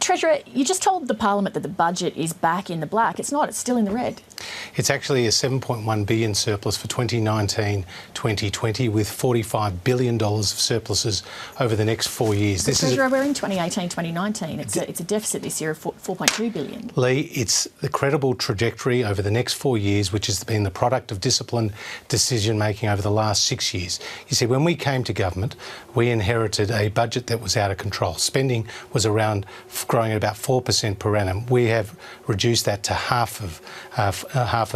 Treasurer, you just told the Parliament that the budget is back in the black. It's not, it's still in the red. It's actually a $7.1 billion surplus for 2019-2020 with $45 billion of surpluses over the next 4 years. Treasurer, we're in 2018-2019. It's a deficit this year of $4.2 billion. Leigh, it's the credible trajectory over the next 4 years, which has been the product of disciplined decision-making over the last 6 years. You see, when we came to government, we inherited a budget that was out of control. Spending was around growing at about 4% per annum. We have reduced that to half of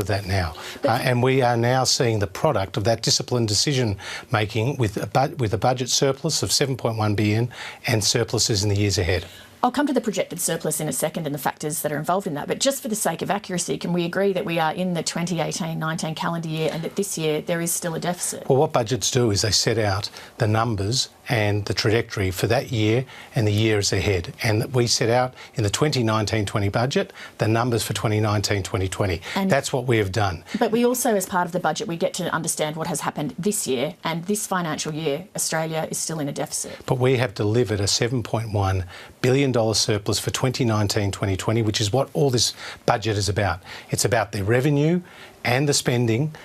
that now. And we are now seeing the product of that disciplined decision-making with a budget surplus of $7.1 billion and surpluses in the years ahead. I'll come to the projected surplus in a second and the factors that are involved in that, but just for the sake of accuracy, can we agree that we are in the 2018-19 calendar year and that this year there is still a deficit? Well, what budgets do is they set out the numbers and the trajectory for that year and the years ahead. And we set out in the 2019-20 budget the numbers for 2019-2020. That's what we have done. But we also, as part of the budget, we get to understand what has happened this year, and this financial year, Australia is still in a deficit. But we have delivered a $7.1 billion surplus for 2019-2020, which is what all this budget is about. It's about the revenue and the spending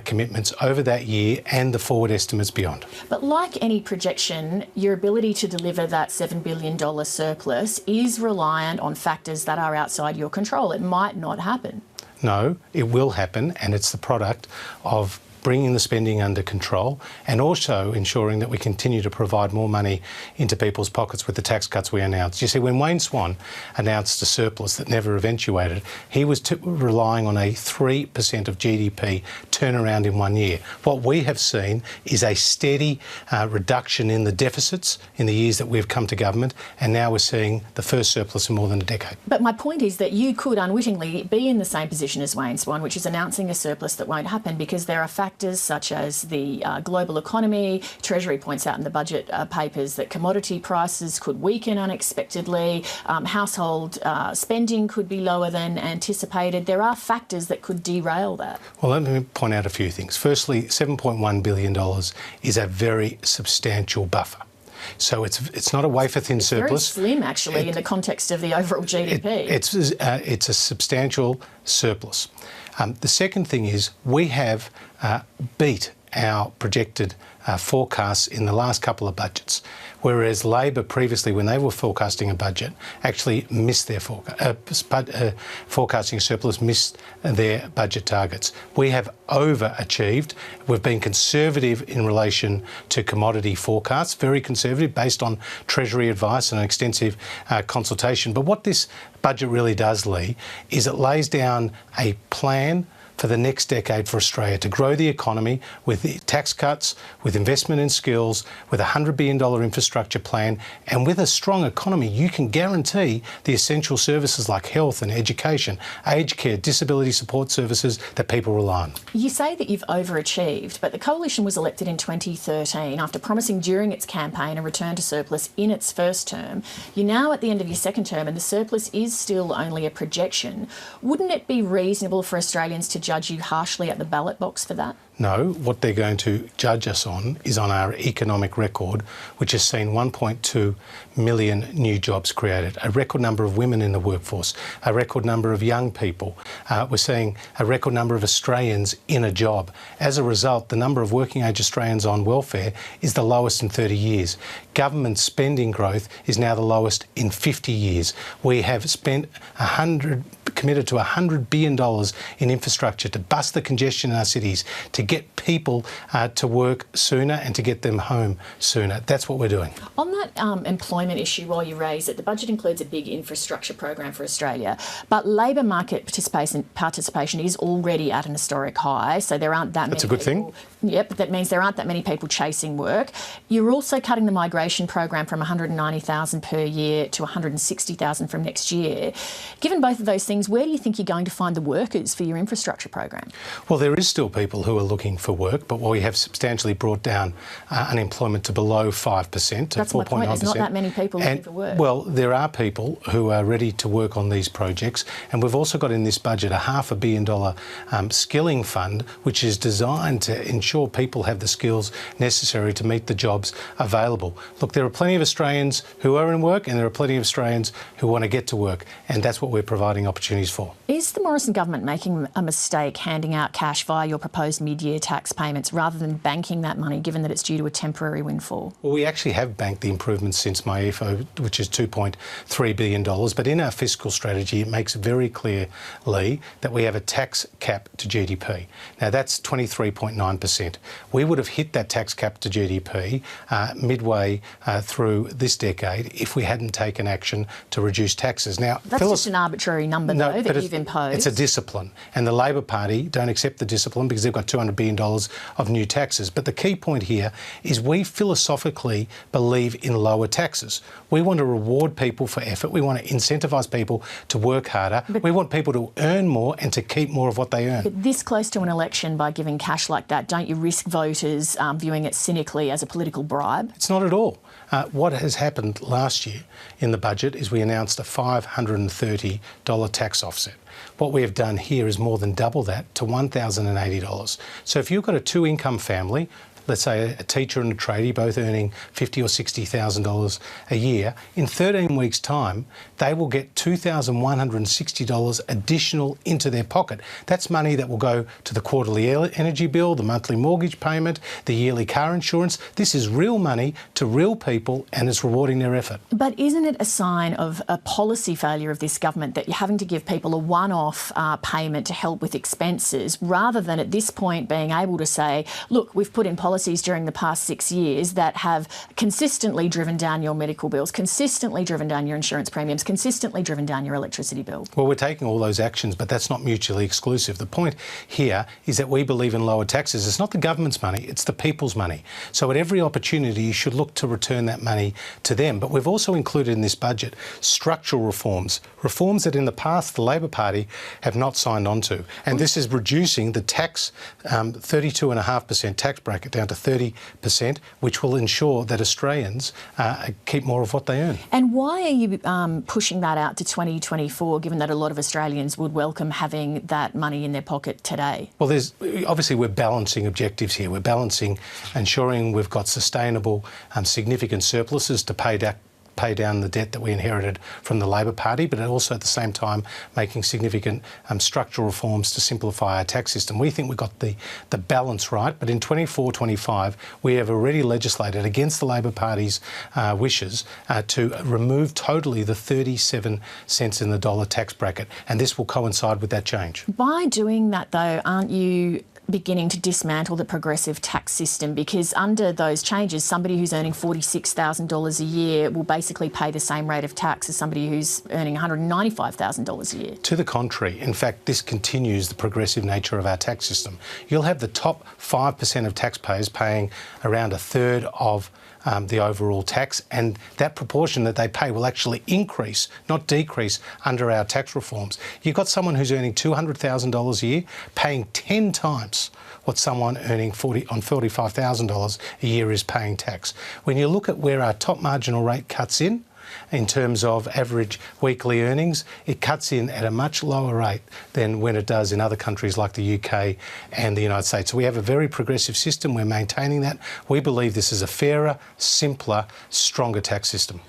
commitments over that year and the forward estimates beyond. But like any projection, your ability to deliver that $7 billion surplus is reliant on factors that are outside your control. It might not happen. No, it will happen, and it's the product of bringing the spending under control and also ensuring that we continue to provide more money into people's pockets with the tax cuts we announced. You see, when Wayne Swan announced a surplus that never eventuated, he was relying on a 3% of GDP turnaround in 1 year. What we have seen is a steady reduction in the deficits in the years that we've come to government, and now we're seeing the first surplus in more than a decade. But my point is that you could unwittingly be in the same position as Wayne Swan, which is announcing a surplus that won't happen because there are factors such as the global economy. Treasury points out in the budget papers that commodity prices could weaken unexpectedly, household spending could be lower than anticipated. There are factors that could derail that. Well, let me point out a few things. Firstly, $7.1 billion is a very substantial buffer. So it's not a wafer-thin surplus. It's very slim, actually, in the context of the overall GDP. It's a substantial surplus. The second thing is we have beat our projected forecasts in the last couple of budgets, whereas Labor previously, when they were forecasting a budget, actually missed their forecasting surplus, missed their budget targets. We have overachieved. We've been conservative in relation to commodity forecasts, very conservative, based on Treasury advice and an extensive consultation. But what this budget really does, Leigh, is it lays down a plan for the next decade for Australia to grow the economy with the tax cuts, with investment in skills, with a $100 billion infrastructure plan, and with a strong economy, you can guarantee the essential services like health and education, aged care, disability support services that people rely on. You say that you've overachieved, but the Coalition was elected in 2013 after promising during its campaign a return to surplus in its first term. You're now at the end of your second term and the surplus is still only a projection. Wouldn't it be reasonable for Australians to judge you harshly at the ballot box for that? No, what they're going to judge us on is on our economic record, which has seen 1.2 million new jobs created, a record number of women in the workforce, a record number of young people. We're seeing a record number of Australians in a job. As a result, the number of working age Australians on welfare is the lowest in 30 years. Government spending growth is now the lowest in 50 years. We have committed to $100 billion in infrastructure to bust the congestion in our cities, to get people to work sooner and to get them home sooner. That's what we're doing. On that employment issue, while you raise it, the budget includes a big infrastructure program for Australia, but labour market participation is already at an historic high, so there aren't that many That's a good thing. Yep, that means there aren't that many people chasing work. You're also cutting the migration program from 190,000 per year to 160,000 from next year. Given both of those things, where do you think you're going to find the workers for your infrastructure program? Well, there is still people who are looking for work, but we have substantially brought down unemployment to below 5%, to 4.9%. That's my point. There's not that many people looking for work. Well, there are people who are ready to work on these projects, and we've also got in this budget a $500 million skilling fund, which is designed to ensure ensure people have the skills necessary to meet the jobs available. Look, there are plenty of Australians who are in work and there are plenty of Australians who want to get to work, and that's what we're providing opportunities for. Is the Morrison government making a mistake handing out cash via your proposed mid-year tax payments rather than banking that money, given that it's due to a temporary windfall? Well, we actually have banked the improvements since MyEFO, which is $2.3 billion, but in our fiscal strategy it makes it very clear, Leigh, that we have a tax cap to GDP. Now that's 23.9%. We would have hit that tax cap to GDP midway through this decade if we hadn't taken action to reduce taxes. Now, that's just an arbitrary number, though, that you've imposed. It's a discipline, and the Labor Party don't accept the discipline because they've got $200 billion of new taxes. But the key point here is we philosophically believe in lower taxes. We want to reward people for effort. We want to incentivise people to work harder. We want people to earn more and to keep more of what they earn. But this close to an election, by giving cash like that, don't you risk voters viewing it cynically as a political bribe? It's not at all. What has happened last year in the budget is we announced a $530 tax offset. What we have done here is more than double that to $1,080. So if you've got a two-income family, let's say a teacher and a tradie both earning $50,000 or $60,000 a year, in 13 weeks' time, they will get $2,160 additional into their pocket. That's money that will go to the quarterly energy bill, the monthly mortgage payment, the yearly car insurance. This is real money to real people and it's rewarding their effort. But isn't it a sign of a policy failure of this government that you're having to give people a one-off payment to help with expenses rather than at this point being able to say, look, we've put in policies during the past 6 years that have consistently driven down your medical bills, consistently driven down your insurance premiums, consistently driven down your electricity bill? Well, we're taking all those actions, but that's not mutually exclusive. The point here is that we believe in lower taxes. It's not the government's money, it's the people's money. So at every opportunity, you should look to return that money to them. But we've also included in this budget structural reforms, reforms that in the past the Labor Party have not signed on to. And this is reducing the tax 32.5% tax bracket down to 30%, which will ensure that Australians keep more of what they earn. And why are you pushing that out to 2024, given that a lot of Australians would welcome having that money in their pocket today? Well, obviously we're balancing objectives here. We're balancing ensuring we've got sustainable, significant surpluses to pay down the debt that we inherited from the Labor Party, but also at the same time making significant structural reforms to simplify our tax system. We think we've got the balance right, but in 24-25 we have already legislated against the Labor Party's wishes to remove totally the 37 cents in the dollar tax bracket, and this will coincide with that change. By doing that, though, aren't you beginning to dismantle the progressive tax system? Because under those changes, somebody who's earning $46,000 a year will basically pay the same rate of tax as somebody who's earning $195,000 a year. To the contrary, in fact, this continues the progressive nature of our tax system. You'll have the top 5% of taxpayers paying around a third of the overall tax, and that proportion that they pay will actually increase, not decrease, under our tax reforms. You've got someone who's earning $200,000 a year paying 10 times what someone earning $45,000 a year is paying tax. When you look at where our top marginal rate cuts in terms of average weekly earnings, it cuts in at a much lower rate than when it does in other countries like the UK and the United States. So we have a very progressive system. We're maintaining that. We believe this is a fairer, simpler, stronger tax system.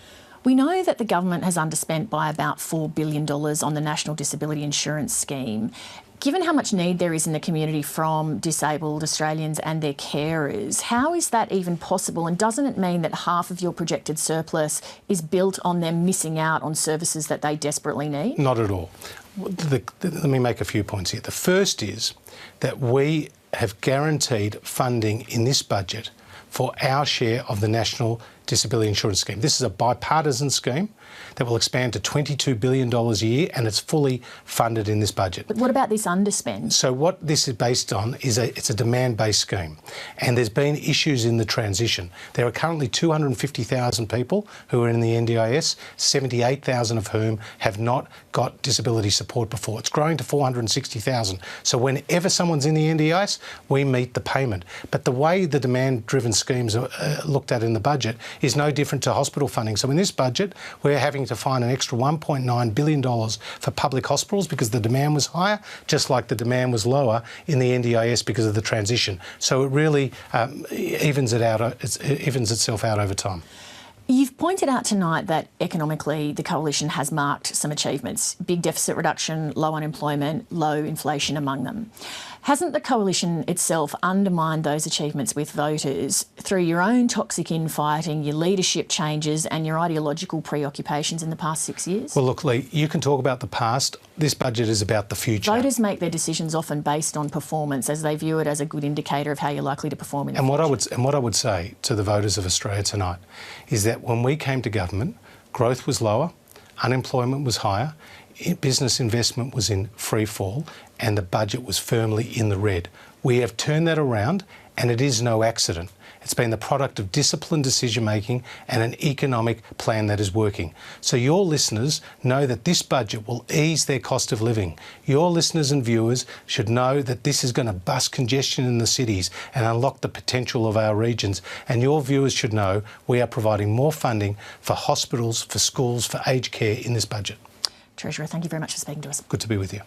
We know that the government has underspent by about $4 billion on the National Disability Insurance Scheme. Given how much need there is in the community from disabled Australians and their carers, how is that even possible? And doesn't it mean that half of your projected surplus is built on them missing out on services that they desperately need? Not at all. Let me make a few points here. The first is that we have guaranteed funding in this budget for our share of the National Disability Insurance Scheme. This is a bipartisan scheme that will expand to $22 billion a year, and it's fully funded in this budget. But what about this underspend? So what this is based on is it's a demand-based scheme, and there's been issues in the transition. There are currently 250,000 people who are in the NDIS, 78,000 of whom have not got disability support before. It's growing to 460,000. So whenever someone's in the NDIS, we meet the payment. But the way the demand-driven schemes are looked at in the budget is no different to hospital funding. So in this budget, we're having to find an extra $1.9 billion for public hospitals because the demand was higher, just like the demand was lower in the NDIS because of the transition. So it really evens itself out over time. You've pointed out tonight that economically the coalition has marked some achievements: big deficit reduction, low unemployment, low inflation among them. Hasn't the coalition itself undermined those achievements with voters through your own toxic infighting, your leadership changes and your ideological preoccupations in the past 6 years? Well, look, Leigh, you can talk about the past. This budget is about the future. Voters make their decisions often based on performance, as they view it as a good indicator of how you're likely to perform in the future. What I would say to the voters of Australia tonight is that when we came to government, growth was lower, unemployment was higher, business investment was in free fall, and the budget was firmly in the red. We have turned that around, and it is no accident. It's been the product of disciplined decision-making and an economic plan that is working. So your listeners know that this budget will ease their cost of living. Your listeners and viewers should know that this is going to bust congestion in the cities and unlock the potential of our regions. And your viewers should know we are providing more funding for hospitals, for schools, for aged care in this budget. Treasurer, thank you very much for speaking to us. Good to be with you.